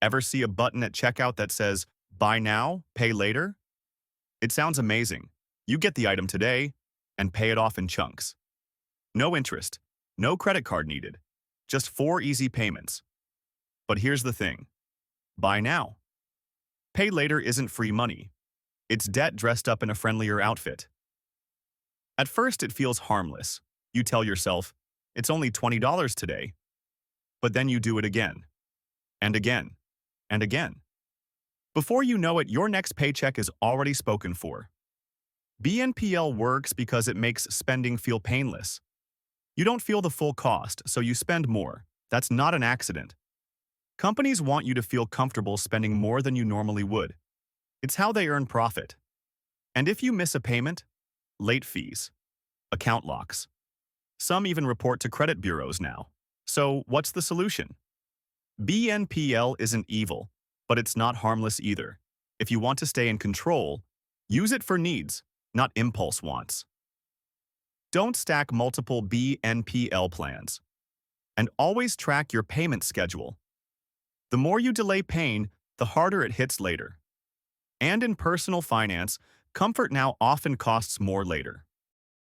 Ever see a button at checkout that says, "Buy now, pay later"? It sounds amazing. You get the item today and pay it off in chunks. No interest, no credit card needed, just 4 easy payments. But here's the thing. Buy now. Pay later isn't free money. It's debt dressed up in a friendlier outfit. At first, it feels harmless. You tell yourself, it's only $20 today. But then you do it again, and again, and again. Before you know it, your next paycheck is already spoken for. BNPL works because it makes spending feel painless. You don't feel the full cost, so you spend more. That's not an accident. Companies want you to feel comfortable spending more than you normally would. It's how they earn profit. And if you miss a payment, late fees, account locks. Some even report to credit bureaus now. So what's the solution? BNPL isn't evil, but it's not harmless either. If you want to stay in control, use it for needs, not impulse wants. Don't stack multiple BNPL plans. And always track your payment schedule. The more you delay pain, the harder it hits later. And in personal finance, comfort now often costs more later.